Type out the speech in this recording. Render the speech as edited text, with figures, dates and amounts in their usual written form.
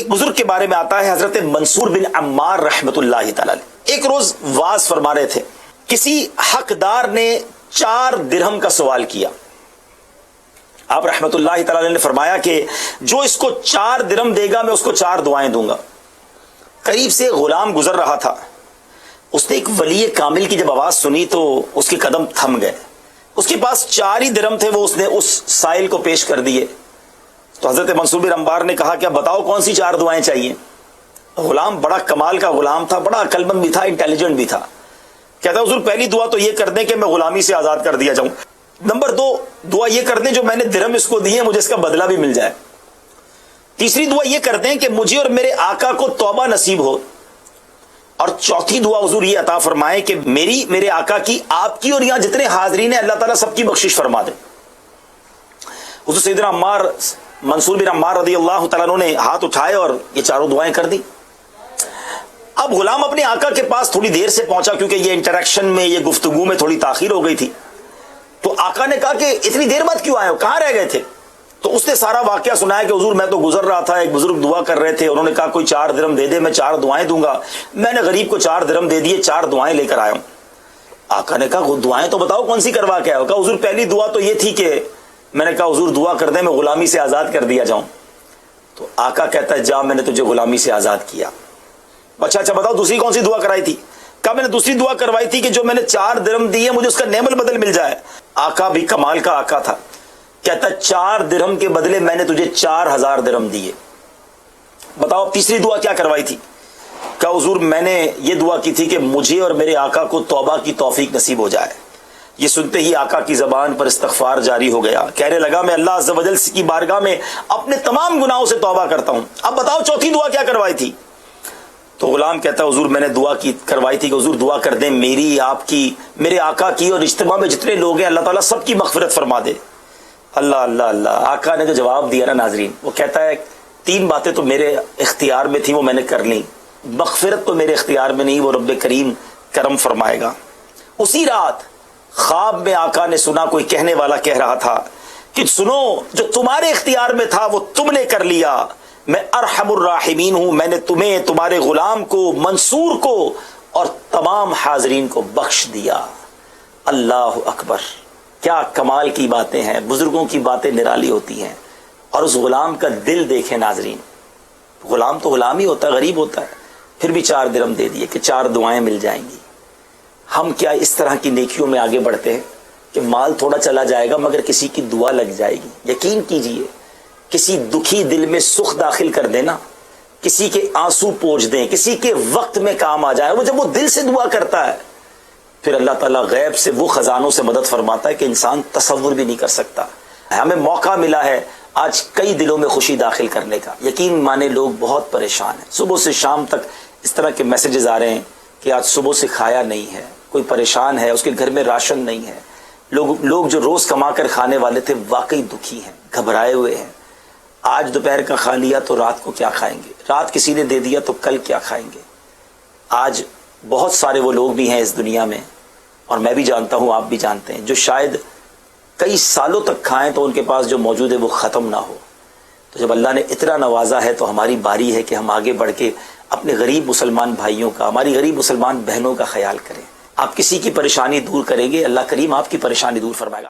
ایک بزرگ کے بارے میں آتا ہے حضرت منصور بن عمار رحمت اللہ تعالی علیہ، ایک روز واز فرما رہے تھے، کسی حقدار نے 4 درہم کا سوال کیا۔ آپ رحمت اللہ تعالی علیہ نے فرمایا کہ جو اس کو 4 درہم دے گا میں اس کو 4 دعائیں دوں گا۔ قریب سے غلام گزر رہا تھا، اس نے ایک ولی کامل کی جب آواز سنی تو اس کے قدم تھم گئے۔ اس کے پاس 4 ہی درہم تھے، وہ اس نے اس سائل کو پیش کر دیے۔ تو حضرت منصور بن عمار نے کہا کہ اب بتاؤ کون سی 4 دعائیں چاہیے؟ غلام بڑا کمال کا غلام تھا، بڑا عقل مند بھی تھا، انٹیلیجنٹ بھی تھا۔ کہتا حضور پہلی دعا تو یہ کر دیں کہ میں غلامی سے آزاد کر دیا جاؤں، نمبر 2 دعا یہ کر دیں جو میں نے درہم اس کو دیے مجھے اس کا بدلہ بھی مل جائے، تیسری دعا یہ کر دیں کہ مجھے اور میرے آقا کو توبہ نصیب ہو، اور چوتھی دعا حضور یہ عطا فرمائیں کہ میری، میرے آقا کی، آپ کی اور یہاں جتنے حاضرین ہیں اللہ تعالیٰ سب کی بخشش فرما دے۔ حضور سیدنا عمار منصور بن عمار رضی اللہ تعالیٰ عنہ نے ہاتھ اٹھائے اور یہ 4 دعائیں کر دی۔ اب غلام اپنے آقا کے پاس تھوڑی دیر سے پہنچا کیونکہ یہ انٹریکشن میں، یہ گفتگو میں تھوڑی تاخیر ہو گئی تھی، تو آقا نے کہا کہ اتنی دیر بعد کیوں آئے ہو، کہاں رہ گئے تھے؟ تو اس نے سارا واقعہ سنایا کہ حضور میں تو گزر رہا تھا، ایک بزرگ دعا کر رہے تھے، انہوں نے کہا کوئی 4 درہم دے دے، میں 4 دعائیں دوں گا، میں نے غریب کو 4 درہم دے دیے، 4 دعائیں لے کر آیا ہوں۔ آقا نے کہا وہ دعائیں تو بتاؤ کون سی کروا کے آئے ہو؟ کہا حضور پہلی دعا تو یہ تھی کہ میں نے کہا حضور دعا کر دیں میں غلامی سے آزاد کر دیا جاؤں۔ تو آقا کہتا ہے جا میں نے تجھے غلامی سے آزاد کیا۔ اچھا بتاؤ دوسری کون سی دعا کرائی تھی؟ کہا میں نے دوسری دعا کروائی تھی کہ جو میں نے 4 درہم دیے مجھے اس کا نعم البدل مل جائے۔ آقا بھی کمال کا آقا تھا، کہتا 4 درہم کے بدلے میں نے تجھے 4000 درہم دیے۔ بتاؤ تیسری دعا کیا کروائی تھی؟ کہا حضور میں نے یہ دعا کی تھی کہ مجھے اور میرے آقا کو توبہ کی توفیق نصیب ہو جائے۔ یہ سنتے ہی آقا کی زبان پر استغفار جاری ہو گیا، کہنے لگا میں اللہ عز و جل کی بارگاہ میں اپنے تمام گناہوں سے توبہ کرتا ہوں، اب بتاؤ چوتھی دعا کیا کروائی تھی؟ تو غلام کہتا ہے حضور میں نے دعا کروائی تھی کہ حضور دعا کر دیں میری، آپ کی، میرے آقا کی اور اجتماع میں جتنے لوگ ہیں اللہ تعالیٰ سب کی مغفرت فرما دے۔ اللہ اللہ اللہ، آقا نے جو جواب دیا نا ناظرین، وہ کہتا ہے 3 باتیں تو میرے اختیار میں تھیں وہ میں نے کر لی، مغفرت تو میرے اختیار میں نہیں، وہ رب کریم کرم فرمائے گا۔ اسی رات خواب میں آقا نے سنا کوئی کہنے والا کہہ رہا تھا کہ سنو جو تمہارے اختیار میں تھا وہ تم نے کر لیا، میں ارحم الراحمین ہوں، میں نے تمہیں، تمہارے غلام کو، منصور کو اور تمام حاضرین کو بخش دیا۔ اللہ اکبر، کیا کمال کی باتیں ہیں، بزرگوں کی باتیں نرالی ہوتی ہیں۔ اور اس غلام کا دل دیکھیں ناظرین، غلام تو غلام ہی ہوتا ہے، غریب ہوتا ہے، پھر بھی 4 درہم دے دیے کہ 4 دعائیں مل جائیں گی۔ ہم کیا اس طرح کی نیکیوں میں آگے بڑھتے ہیں کہ مال تھوڑا چلا جائے گا مگر کسی کی دعا لگ جائے گی۔ یقین کیجئے کسی دکھی دل میں سکھ داخل کر دینا، کسی کے آنسو پوچھ دیں، کسی کے وقت میں کام آ جائے، وہ جب وہ دل سے دعا کرتا ہے پھر اللہ تعالیٰ غیب سے وہ خزانوں سے مدد فرماتا ہے کہ انسان تصور بھی نہیں کر سکتا۔ ہمیں موقع ملا ہے آج کئی دلوں میں خوشی داخل کرنے کا۔ یقین مانے لوگ بہت پریشان ہیں، صبح سے شام تک اس طرح کے میسیجز آ رہے ہیں کہ آج صبح سے کھایا نہیں ہے، کوئی پریشان ہے، اس کے گھر میں راشن نہیں ہے، لوگ جو روز کما کر کھانے والے تھے واقعی دکھی ہیں، گھبرائے ہوئے ہیں۔ آج دوپہر کا کھا لیا تو رات کو کیا کھائیں گے، رات کسی نے دے دیا تو کل کیا کھائیں گے۔ آج بہت سارے وہ لوگ بھی ہیں اس دنیا میں، اور میں بھی جانتا ہوں، آپ بھی جانتے ہیں، جو شاید کئی سالوں تک کھائیں تو ان کے پاس جو موجود ہے وہ ختم نہ ہو۔ تو جب اللہ نے اتنا نوازا ہے تو ہماری باری ہے کہ ہم آگے بڑھ کے اپنے غریب مسلمان بھائیوں کا، ہماری غریب مسلمان بہنوں کا خیال کریں۔ آپ کسی کی پریشانی دور کریں گے، اللہ کریم آپ کی پریشانی دور فرمائے گا۔